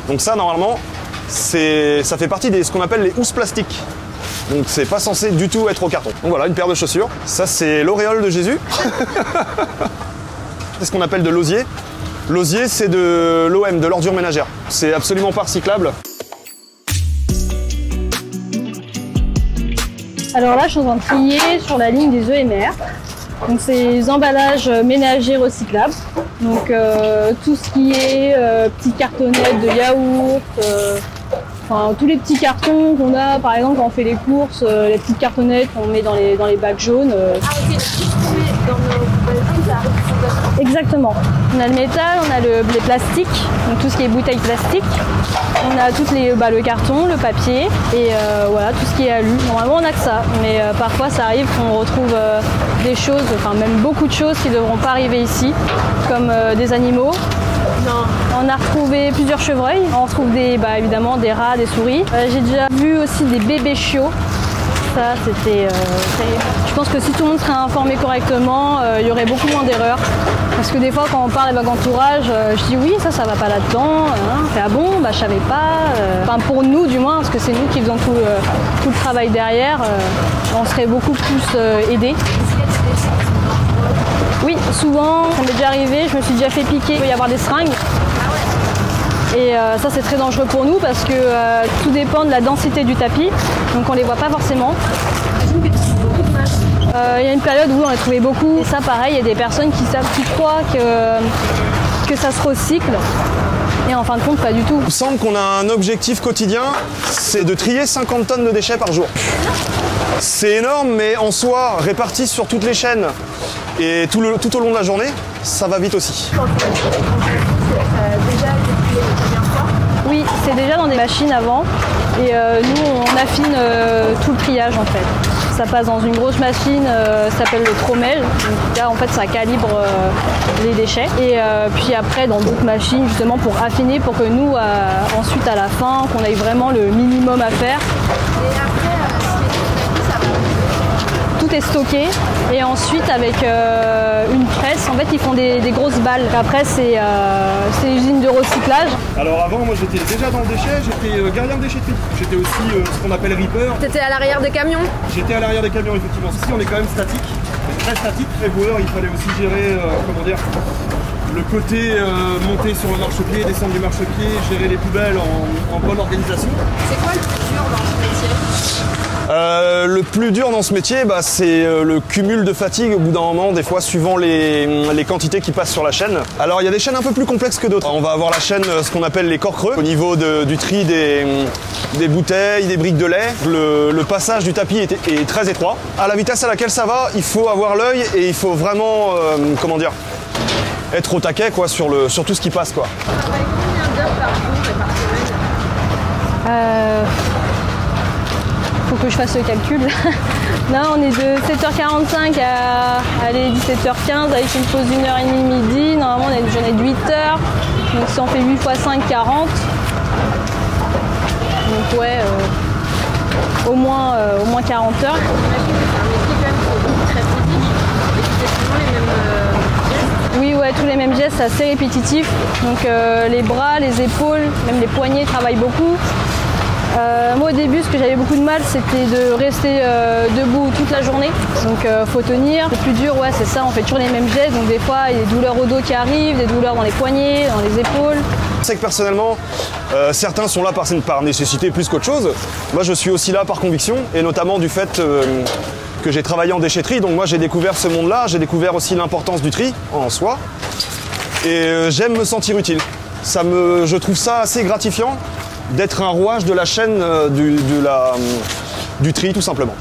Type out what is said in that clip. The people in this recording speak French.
Donc ça, normalement, ça fait partie de ce qu'on appelle les housses plastiques. Donc c'est pas censé du tout être au carton. Donc voilà, une paire de chaussures. Ça, c'est l'auréole de Jésus. C'est ce qu'on appelle de l'osier. L'osier, c'est de l'OM, de l'ordure ménagère. C'est absolument pas recyclable. Alors là, je suis en train de trier sur la ligne des EMR. Donc c'est les emballages ménagers recyclables. Donc tout ce qui est petites cartonnettes de yaourt, enfin tous les petits cartons qu'on a, par exemple quand on fait les courses, les petites cartonnettes qu'on met dans les bacs jaunes. Ah ok, tout ce qu'on met dans nos bouteilles, ça arrive. Exactement. On a le métal, on a les plastiques, donc tout ce qui est bouteilles plastiques. On a toutes le carton, le papier et voilà tout ce qui est alu. Normalement on a que ça, mais parfois ça arrive qu'on retrouve des choses, enfin même beaucoup de choses qui ne devront pas arriver ici, comme des animaux. Non. On a retrouvé plusieurs chevreuils, on retrouve évidemment des rats, des souris. J'ai déjà vu aussi des bébés chiots. Ça, c'était terrible. Je pense que si tout le monde serait informé correctement, il y aurait beaucoup moins d'erreurs. Parce que des fois, quand on parle avec l'entourage, je dis oui, ça va pas là-dedans. Ah bon, je savais pas. Enfin, pour nous, du moins, parce que c'est nous qui faisons tout le travail derrière, on serait beaucoup plus aidés. Oui, souvent, ça m'est déjà arrivé, je me suis déjà fait piquer. Il peut y avoir des seringues. Et ça c'est très dangereux pour nous parce que tout dépend de la densité du tapis, donc on les voit pas forcément. Il y a une période où on les trouvait beaucoup. Et ça pareil, il y a des personnes qui croient que ça se recycle. Et en fin de compte, pas du tout. Il me semble qu'on a un objectif quotidien, c'est de trier 50 tonnes de déchets par jour. C'est énorme, mais en soi, réparti sur toutes les chaînes et tout au long de la journée, ça va vite aussi. Oui, c'est déjà dans des machines avant et nous on affine tout le triage en fait. Ça passe dans une grosse machine, ça s'appelle le trommel. Donc là en fait ça calibre les déchets et puis après dans d'autres machines justement pour affiner pour que nous ensuite à la fin qu'on ait vraiment le minimum à faire. Et après, tout est stocké et ensuite avec une presse, en fait ils font des grosses balles. Après c'est l'usine de recyclage. Alors avant moi j'étais déjà dans le déchet, j'étais gardien de déchetterie. J'étais aussi ce qu'on appelle reaper. t'étais à l'arrière des camions? J'étais à l'arrière des camions effectivement. Ici on est quand même statique, très statique, très boueur. Il fallait aussi gérer le côté monter sur le marchepied, descendre du marchepied, gérer les poubelles en bonne organisation. C'est quoi le plus dur dans ce métier? Le plus dur dans ce métier, c'est le cumul de fatigue au bout d'un moment, des fois suivant les quantités qui passent sur la chaîne. Alors il y a des chaînes un peu plus complexes que d'autres. On va avoir la chaîne, ce qu'on appelle les corps creux, au niveau du tri des bouteilles, des briques de lait. Le passage du tapis est très étroit. À la vitesse à laquelle ça va, il faut avoir l'œil et il faut vraiment, être au taquet sur tout ce qui passe quoi. Ça travaille combien d'heures par jour et par semaine? Faut que je fasse le calcul. Là on est de 7h45 à 17h15 avec une pause d'1h30 midi. Normalement on a une journée de 8h. Donc si on fait 8 x 5, 40. Donc ouais, au moins 40 heures. Oui, ouais, tous les mêmes gestes, c'est assez répétitif. Donc les bras, les épaules, même les poignets travaillent beaucoup. Moi au début ce que j'avais beaucoup de mal c'était de rester debout toute la journée, donc faut tenir. Le plus dur ouais c'est ça, on fait toujours les mêmes gestes, donc des fois il y a des douleurs au dos qui arrivent, des douleurs dans les poignets, dans les épaules. Je sais que personnellement certains sont là par nécessité plus qu'autre chose. Moi je suis aussi là par conviction et notamment du fait que j'ai travaillé en déchetterie, donc moi j'ai découvert ce monde là, j'ai découvert aussi l'importance du tri en soi et j'aime me sentir utile. Je trouve ça assez gratifiant d'être un rouage de la chaîne du tri tout simplement.